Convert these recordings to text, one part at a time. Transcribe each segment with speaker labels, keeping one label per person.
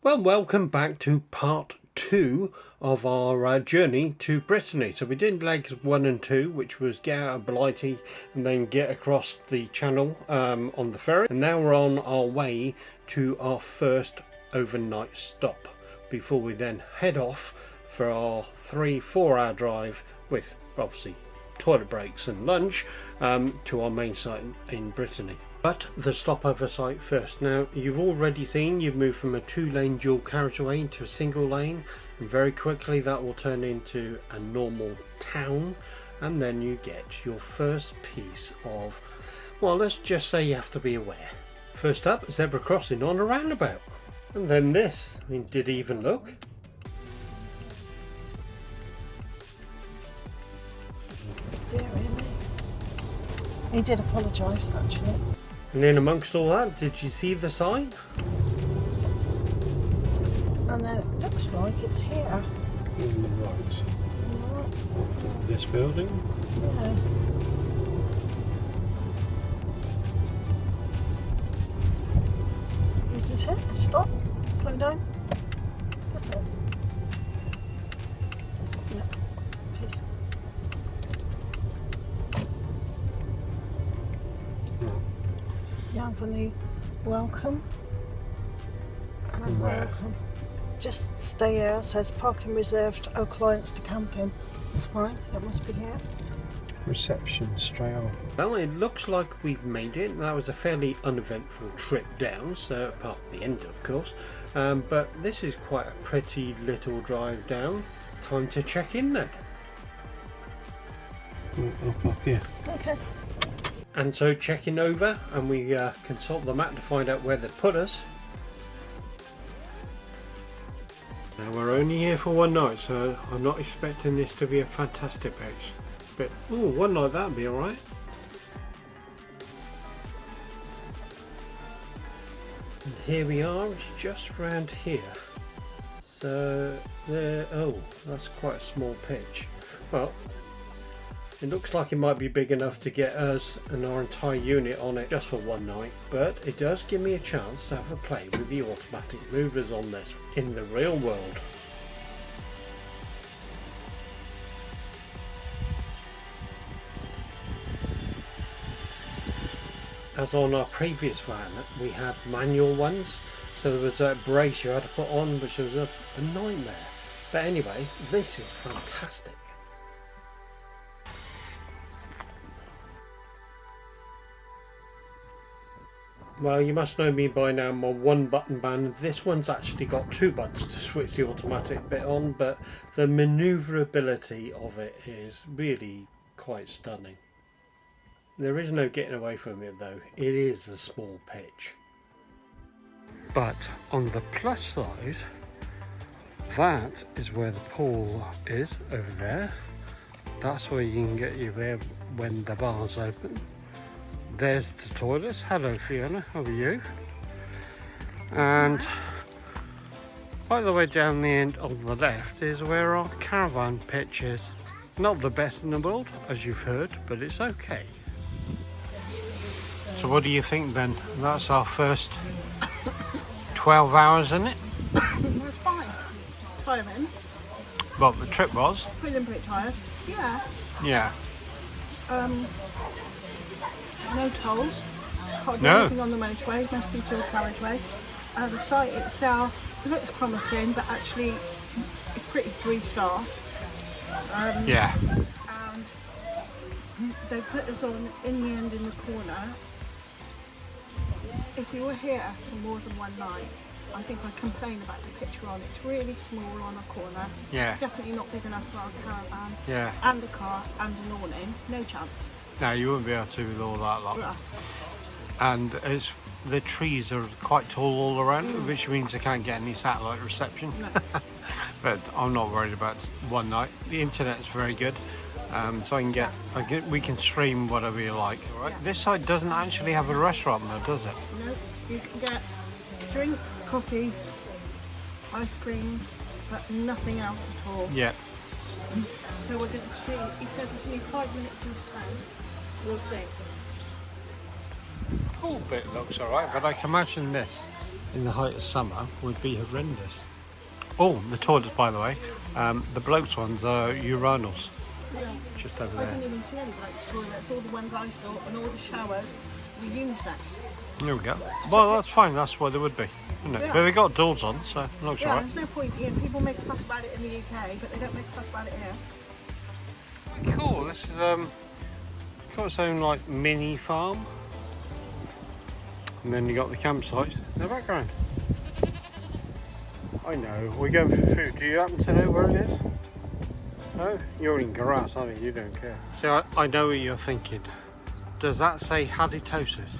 Speaker 1: Well, welcome back to part 2 of our journey to Brittany. So we did legs 1 and 2, which was get out of Blighty and then get across the channel on the ferry. And now we're on our way to our first overnight stop before we then head off for our 3-4 hour drive with obviously toilet breaks and lunch to our main site in Brittany. But the stopover site first. Now you've already seen you've moved from a 2-lane dual carriageway into a single lane, and very quickly that will turn into a normal town, and then you get your first piece of, well, let's just say you have to be aware. First up, zebra crossing on a roundabout, and then this. I mean, did it even look?
Speaker 2: Dear me. He did apologise actually.
Speaker 1: And in amongst all that, did you see the sign?
Speaker 2: And then it looks like it's here.
Speaker 1: On the right. This building?
Speaker 2: Yeah. Is this it? Stop. Slow down. That's it. Yeah. Please. Yavali, welcome. And
Speaker 1: Where?
Speaker 2: welcome. Just stay here. It says parking reserved, all clients to camping. That's fine, so that must be here.
Speaker 3: Reception straight on.
Speaker 1: Well, it looks like we've made it. That was a fairly uneventful trip down, so apart from the end of course, but this is quite a pretty little drive down. Time to check in then.
Speaker 3: Up here.
Speaker 2: Okay.
Speaker 1: And so checking over, and we consult the map to find out where they put us. Now we're only here for one night, so I'm not expecting this to be a fantastic pitch. But ooh, one night that'd be alright. And here we are, it's just round here. So there, oh, that's quite a small pitch. Well, it looks like it might be big enough to get us and our entire unit on it just for one night, but it does give me a chance to have a play with the automatic movers on this in the real world. As on our previous van, we had manual ones, so there was a brace you had to put on, which was a nightmare. But anyway, this is fantastic. Well, you must know me by now, my one button van. This one's actually got 2 buttons to switch the automatic bit on, but the manoeuvrability of it is really quite stunning. There is no getting away from it though, it is a small pitch. But on the plus side, that is where the pool is over there. That's where you can get your air when the bar's open. There's the toilets. Hello Fiona, how are you? And right the way down the end on the left is where our caravan pitch is. Not the best in the world, as you've heard, but it's okay. So what do you think then? That's our first 12 hours, isn't it?
Speaker 4: That's fine. Tiring.
Speaker 1: Well, the trip was.
Speaker 4: Feeling pretty tired. Yeah.
Speaker 1: Yeah.
Speaker 4: No tolls. Can't do
Speaker 1: No.
Speaker 4: anything on the motorway, mostly dual carriageway. The site itself looks promising, but actually it's pretty 3-star.
Speaker 1: Yeah.
Speaker 4: And they put us on in the end in the corner. If you were here for more than one night, I think I'd complain about the picture on. It's really small on a corner.
Speaker 1: Yeah.
Speaker 4: It's definitely not big enough for our caravan.
Speaker 1: Yeah.
Speaker 4: And a car and an awning. No chance.
Speaker 1: No, you wouldn't be able to with all that lot.
Speaker 4: Ugh.
Speaker 1: And it's the trees are quite tall all around it, which means they can't get any satellite reception.
Speaker 4: No.
Speaker 1: But I'm not worried about one night. The internet's very good, so we can stream whatever you like. Right?
Speaker 4: Yeah.
Speaker 1: This side doesn't actually have a restaurant though, does it?
Speaker 4: No, you can get drinks, coffees, ice creams, but nothing else at all.
Speaker 1: Yeah.
Speaker 4: So we're going to see. He says it's only 5 minutes into town. We'll see.
Speaker 1: Pool bit looks alright, but I can imagine this in the height of summer would be horrendous. Oh, the toilets, by the way, the blokes ones are urinals.
Speaker 4: Yeah.
Speaker 1: Just over
Speaker 4: I
Speaker 1: there.
Speaker 4: didn't even see any blokes' toilets. All the ones I saw and all the showers were unisex.
Speaker 1: There we go. Well, that's fine. That's why they would be, isn't it?
Speaker 4: Yeah.
Speaker 1: But they got doors on, so it looks
Speaker 4: Yeah,
Speaker 1: alright.
Speaker 4: there's no point in people make a fuss about it in the UK, but they don't make a fuss about it here.
Speaker 1: Cool. This is got its own like mini farm, and then you got the campsite in the background. I know. We're going for food. Do you happen to know where it is? No, you're in grass, aren't you? You don't care. So I know what you're thinking. Does that say halitosis?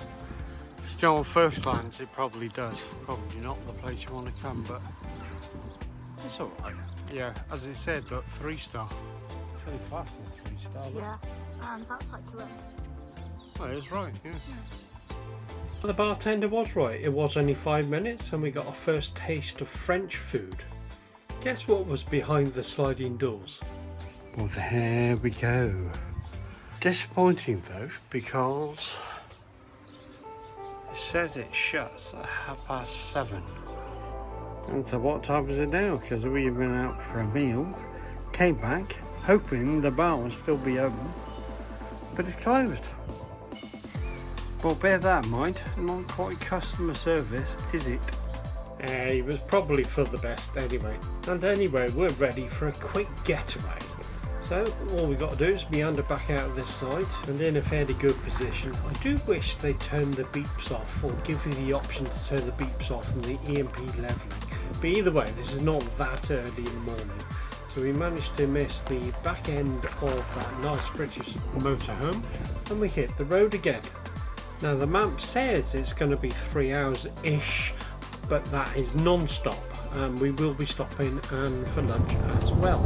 Speaker 1: Still, on first glance, it probably does. Probably not the place you want to come, but it's all right. Yeah, as it said, look, 3-star. It's only classed as 3-star. Look.
Speaker 2: Yeah, and that's accurate.
Speaker 1: Oh, it's right, yeah. The bartender was right. It was only 5 minutes and we got our first taste of French food. Guess what was behind the sliding doors? Well, there we go. Disappointing though, because it says it shuts at 7:30. And so what time is it now? Because we've been out for a meal, came back hoping the bar would still be open, but it's closed. Well, bear that in mind, not quite customer service, is it? It was probably for the best anyway. And anyway, we're ready for a quick getaway. So all we got to do is meander back out of this side and in a fairly good position. I do wish they'd turn the beeps off or give you the option to turn the beeps off from the EMP levelling. But either way, this is not that early in the morning. So we managed to miss the back end of that nice British motorhome and we hit the road again. Now the map says it's going to be 3 hours-ish, but that is non-stop, and we will be stopping and for lunch as well.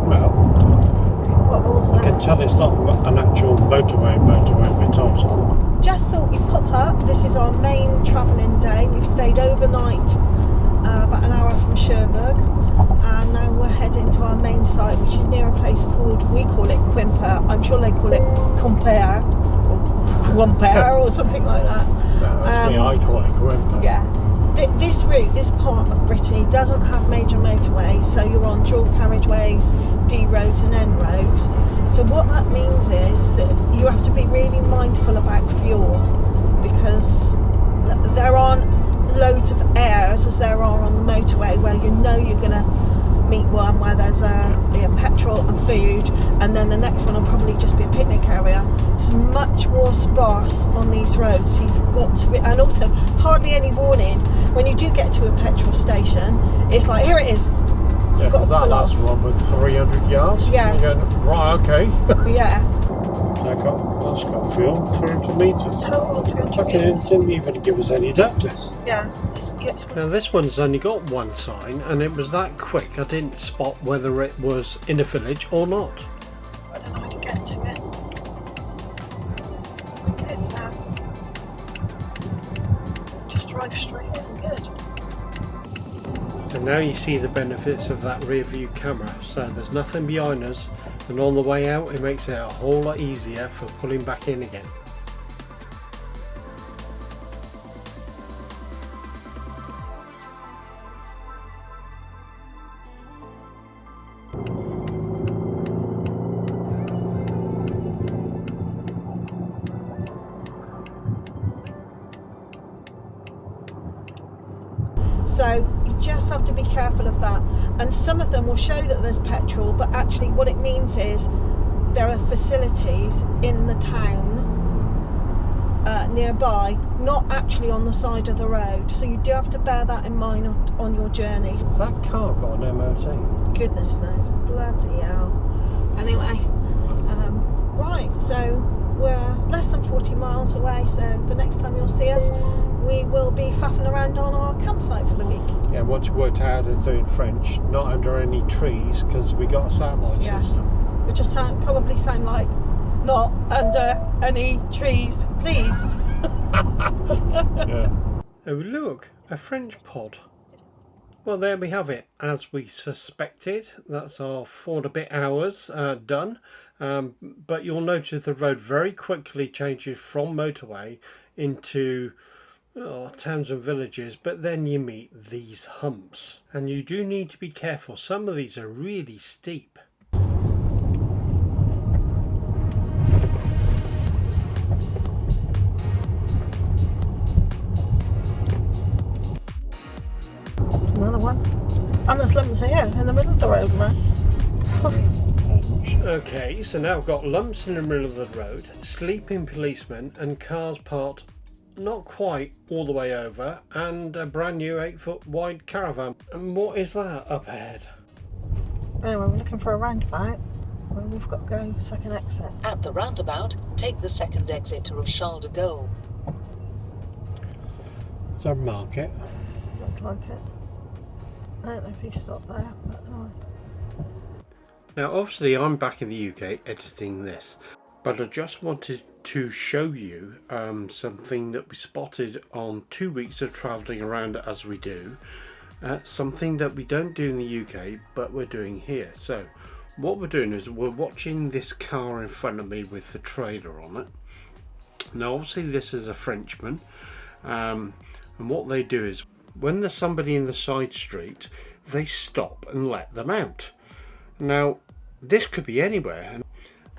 Speaker 1: Well, I can tell it's not an actual motorway we're told.
Speaker 2: Just thought we'd pop up. This is our main travelling day. We've stayed overnight about an hour from Cherbourg, and now we're heading to our main site, which is near a place called, we call it Quimper. I'm sure they call it Quimper or Quimper or something like that.
Speaker 1: No, that's me, I call it Quimper.
Speaker 2: Yeah. This route, this part of Brittany doesn't have major motorways, so you're on dual carriageways, D roads and N roads. So what that means is that you have to be really mindful about fuel, because there aren't loads of airs as there are on the motorway, where you know you're going to meet one where there's petrol and food, and then the next one will probably just be a picnic area. It's much more sparse on these roads, so you've got to be, and also hardly any warning. When you do get to a petrol station, it's like, here it is.
Speaker 1: Yeah,
Speaker 2: Got to
Speaker 1: that
Speaker 2: pull
Speaker 1: last
Speaker 2: off.
Speaker 1: one with 300 yards.
Speaker 2: Yeah.
Speaker 1: You're going, right, okay.
Speaker 2: Yeah.
Speaker 1: That's got fuel, 300 metres.
Speaker 2: Total 300
Speaker 1: Okay, it didn't even give us any adapters.
Speaker 2: Yeah.
Speaker 1: Now this one's only got one sign, and it was that quick I didn't spot whether it was in a village or not.
Speaker 2: I don't know how to get to it. It's just drive straight in, good.
Speaker 1: So now you see the benefits of that rear view camera. So there's nothing behind us, and on the way out it makes it a whole lot easier for pulling back in again.
Speaker 2: So you just have to be careful of that. And some of them will show that there's petrol, but actually what it means is there are facilities in the town nearby, not actually on the side of the road. So you do have to bear that in mind on your journey.
Speaker 1: Has that car got an MOT?
Speaker 2: Goodness knows, bloody hell. Anyway, right, so we're less than 40 miles away, so the next time you'll see us, we will be faffing around on our campsite for the week.
Speaker 1: Yeah, once you worked out how to do it in French, not under any trees, because we got a satellite system.
Speaker 2: Which will probably sound like, not under any trees, please.
Speaker 1: Yeah. Oh look, a French pod. Well, there we have it, as we suspected. That's our 4 and a bit hours done, but you'll notice the road very quickly changes from motorway into towns and villages, but then you meet these humps, and you do need to be careful. Some of these are really steep.
Speaker 2: Another one. And there's lumps here in the middle of the road, man.
Speaker 1: Okay, so now we've got lumps in the middle of the road, sleeping policemen, and cars parked not quite all the way over, and a brand new 8-foot wide caravan. And what is that up ahead?
Speaker 2: Anyway, we're looking for a roundabout where we've got to go second exit.
Speaker 5: At the roundabout, take the second exit to Rochelle de Gaulle.
Speaker 3: Is that a market?
Speaker 2: Looks like it. I don't know if he stopped there, but oh.
Speaker 1: Now obviously I'm back in the UK editing this, but I just wanted to show you something that we spotted on 2 weeks of travelling around as we do. Something that we don't do in the UK, but we're doing here. So what we're doing is we're watching this car in front of me with the trailer on it. Now obviously this is a Frenchman, and what they do is when there's somebody in the side street, they stop and let them out. Now this could be anywhere,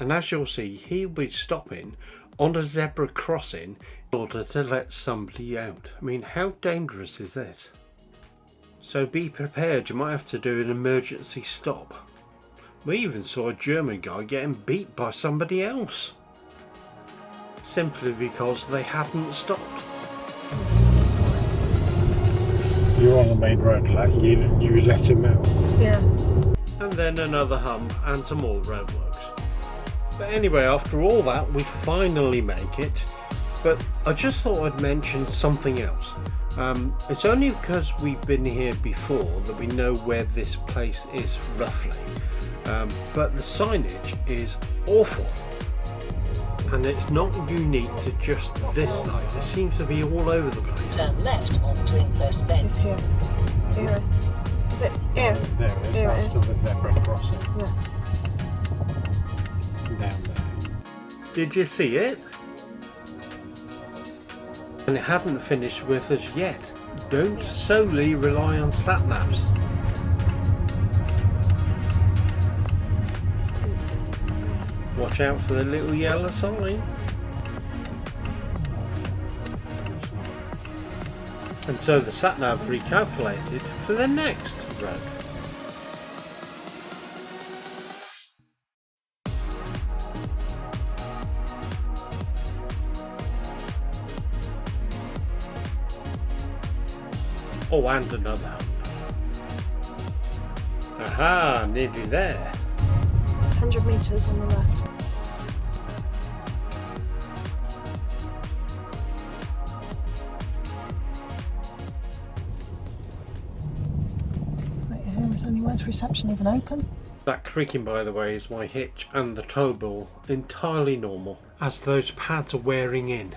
Speaker 1: and as you'll see, he'll be stopping on a zebra crossing in order to let somebody out. I mean, how dangerous is this? So be prepared, you might have to do an emergency stop. We even saw a German guy getting beat by somebody else, simply because they hadn't stopped.
Speaker 3: You're on the main road, like you let him out.
Speaker 2: Yeah.
Speaker 1: And then another hump and some more roadworks. But anyway, after all that, we finally make it. But I just thought I'd mention something else. It's only because we've been here before that we know where this place is roughly. But the signage is awful. And it's not unique to just this site. It seems to be all over the place.
Speaker 5: Turn left onto Inquest
Speaker 2: It's
Speaker 5: Bend.
Speaker 2: here. Here. Here.
Speaker 3: There it is,
Speaker 2: Here it
Speaker 3: after
Speaker 2: is.
Speaker 3: the zebra crossing.
Speaker 2: Yeah.
Speaker 3: Down there.
Speaker 1: Did you see it? And it hadn't finished with us yet. Don't solely rely on sat-navs. Watch out for the little yellow sign. And so the sat-nav recalculated for the next road. Oh, and another hump. Aha, nearly there.
Speaker 2: 100 metres on the left. Right here is only where's reception even open?
Speaker 1: That creaking, by the way, is my hitch and the tow ball, entirely normal, as those pads are wearing in.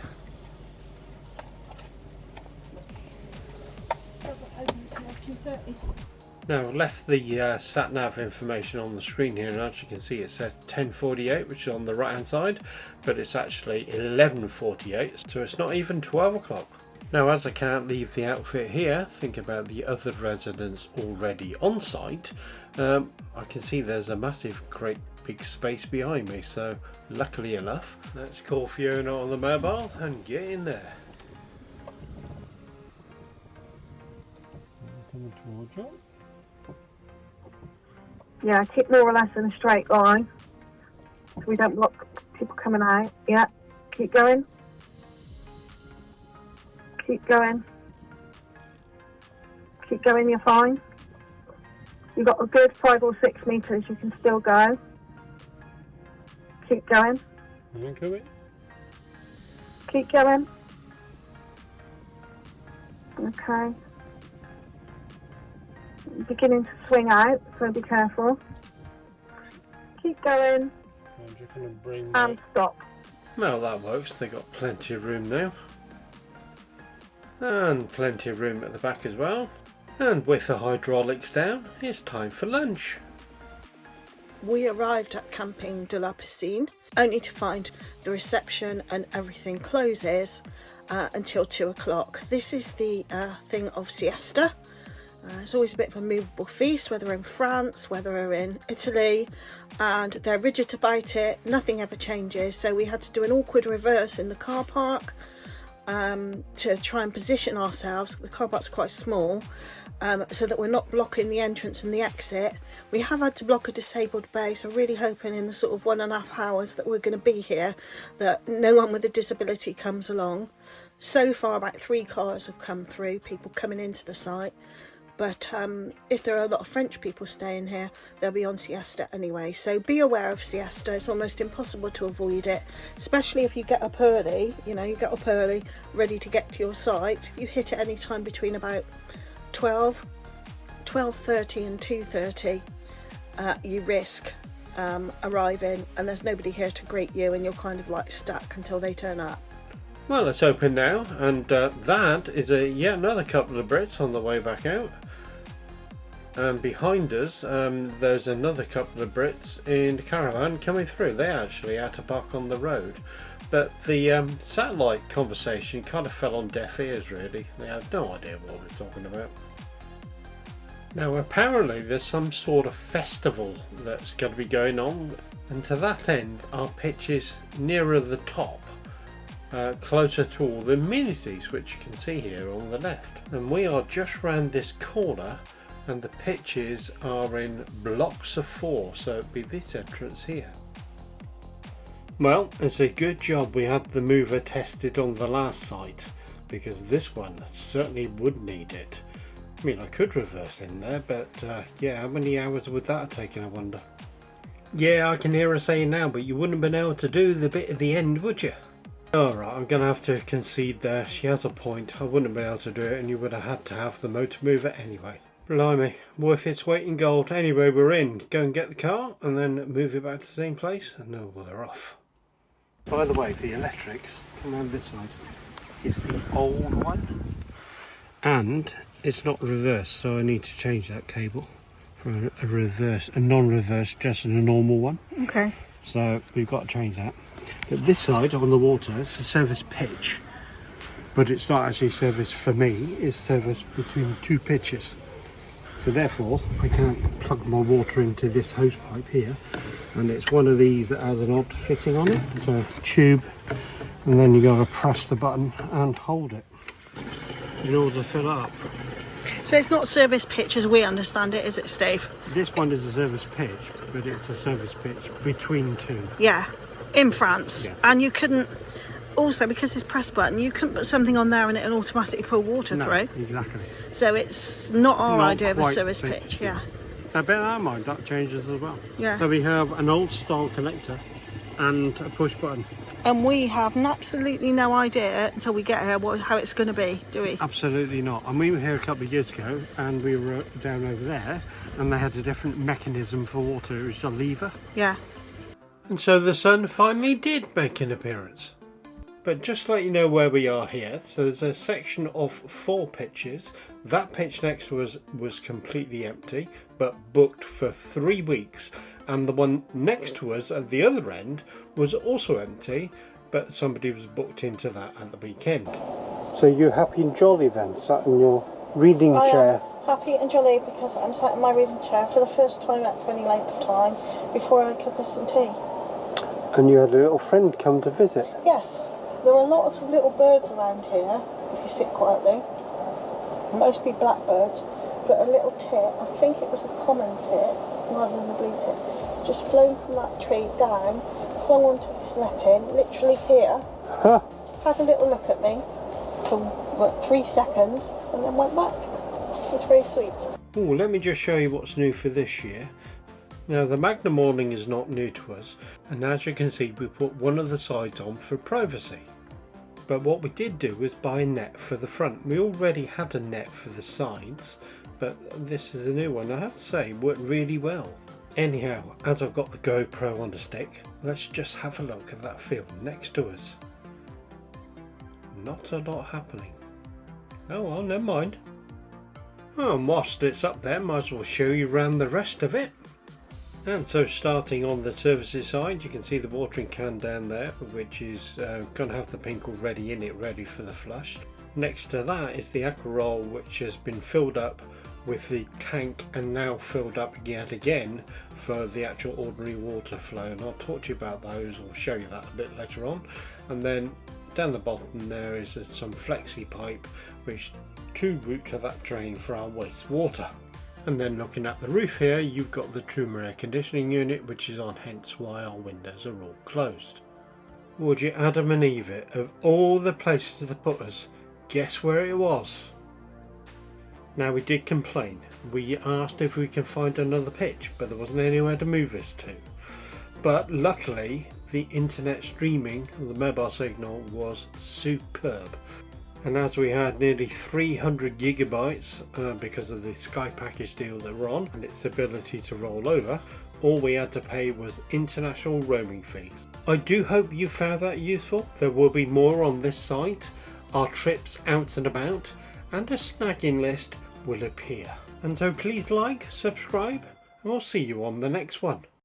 Speaker 1: Now I've left the sat-nav information on the screen here, and as you can see it says 10:48, which is on the right hand side, but it's actually 11:48, so it's not even 12 o'clock. Now as I can't leave the outfit here, think about the other residents already on site, I can see there's a massive great big space behind me, so luckily enough, let's call Fiona on the mobile and get in there.
Speaker 3: Coming towards you.
Speaker 2: Yeah, keep more or less in a straight line so we don't block people coming out. Yeah, keep going. Keep going. Keep going, you're fine. You've got a good 5 or 6 metres, you can still go. Keep going.
Speaker 3: I'm coming.
Speaker 2: Keep going. Okay. Beginning to swing out, so be careful. Keep going
Speaker 3: I'm just going to bring
Speaker 2: and stop.
Speaker 1: Well, that works, they got plenty of room now. And plenty of room at the back as well. And with the hydraulics down, it's time for lunch.
Speaker 2: We arrived at Camping de la Piscine only to find the reception and everything closes until 2 o'clock. This is the thing of siesta. It's always a bit of a movable feast, whether in France, whether in Italy, and they're rigid about it. Nothing ever changes, so we had to do an awkward reverse in the car park to try and position ourselves. The car park's quite small, so that we're not blocking the entrance and the exit. We have had to block a disabled bay, so really hoping in the sort of 1.5 hours that we're going to be here that no one with a disability comes along. So far about 3 cars have come through, people coming into the site. But if there are a lot of French people staying here, they'll be on siesta anyway. So be aware of siesta. It's almost impossible to avoid it, especially if you get up early. You know, you get up early, ready to get to your site. If you hit it any time between about 12:30 and 2:30, you risk arriving and there's nobody here to greet you, and you're kind of like stuck until they turn up.
Speaker 1: Well, it's open now, and that is yet another couple of Brits on the way back out. And behind us, there's another couple of Brits in the caravan coming through. They actually had to park on the road. But the satellite conversation kind of fell on deaf ears, really. They had no idea what we're talking about. Now, apparently there's some sort of festival that's going to be going on. And to that end, our pitch is nearer the top. Closer to all the amenities, which you can see here on the left. And we are just round this corner, and the pitches are in blocks of 4, so it'd be this entrance here. Well, it's a good job we had the mover tested on the last site, because this one certainly would need it. I mean, I could reverse in there, but yeah, how many hours would that have taken, I wonder? Yeah, I can hear her saying now, but you wouldn't have been able to do the bit at the end, would you? Alright, I'm going to have to concede there. She has a point. I wouldn't have been able to do it, and you would have had to have the motor mover anyway. Blimey, worth its weight in gold. Anyway, we're in. Go and get the car, and then move it back to the same place, and then we're off. By the way, the electrics, come around this side, is the old one. And it's not reversed, so I need to change that cable for a reverse, a non-reverse, just a normal one.
Speaker 2: Okay.
Speaker 1: So we've got to change that. But this side on the water, it's a service pitch, but it's not actually service for me, it's service between 2 pitches. So therefore I can't plug my water into this hose pipe here, and it's one of these that has an odd fitting on it. So a tube, and then you got to press the button and hold it in order to fill it up.
Speaker 2: So it's not service pitch as we understand it, is it, Steve?
Speaker 1: This one is a service pitch, but it's a service pitch between 2.
Speaker 2: Yeah. In France,
Speaker 1: yeah.
Speaker 2: And you couldn't, also because it's press button, you couldn't put something on there and it'll automatically pull water through.
Speaker 1: Exactly.
Speaker 2: So it's not our idea of a service pitch, yeah.
Speaker 1: So bear that in mind, that changes as well.
Speaker 2: Yeah.
Speaker 1: So we have an old style connector and a push button.
Speaker 2: And we have absolutely no idea until we get here how it's going to be, do we?
Speaker 1: Absolutely not. And we were here a couple of years ago, and we were down over there, and they had a different mechanism for water. It was a lever.
Speaker 2: Yeah.
Speaker 1: And so the sun finally did make an appearance. But just to let you know where we are here, so there's a section of 4 pitches. That pitch next to us was completely empty, but booked for 3 weeks. And the one next to us at the other end was also empty, but somebody was booked into that at the weekend. So you're happy and jolly then, sat in your reading chair?
Speaker 2: Happy and jolly because I'm sat in my reading chair for the first time for any length of time before I cook us some tea.
Speaker 1: And you had a little friend come to visit?
Speaker 2: Yes, there are lots of little birds around here if you sit quietly. Mostly blackbirds, but a little tit, I think it was a common tit rather than a blue tit, just flown from that tree down, clung onto this netting, literally here, had a little look at me for 3 seconds and then went back. It was very sweet.
Speaker 1: Oh, let me just show you what's new for this year. Now the Magnum awning is not new to us, and as you can see we put one of the sides on for privacy. But what we did do was buy a net for the front. We already had a net for the sides, but this is a new one. I have to say, it worked really well. Anyhow, as I've got the GoPro on the stick, let's just have a look at that field next to us. Not a lot happening. Oh well, never mind. Oh, and whilst it's up there, might as well show you around the rest of it. And so starting on the services side, you can see the watering can down there, which is going to have the pink already in it, ready for the flush. Next to that is the aqua roll, which has been filled up with the tank and now filled up yet again for the actual ordinary water flow, and I'll talk to you about those or show you that a bit later on. And then down the bottom there is some flexi pipe which to route to that drain for our wastewater. And then looking at the roof here, you've got the Truma air conditioning unit, which is on, hence why our windows are all closed. Would you Adam and Eve it, of all the places to put us, guess where it was? Now, we did complain. We asked if we can find another pitch, but there wasn't anywhere to move us to. But luckily, the internet streaming, the mobile signal was superb. And as we had nearly 300 gigabytes because of the Sky package deal that we're on and its ability to roll over, all we had to pay was international roaming fees. I do hope you found that useful. There will be more on this site, our trips out and about, and a snagging list will appear. And so please like, subscribe, and we'll see you on the next one.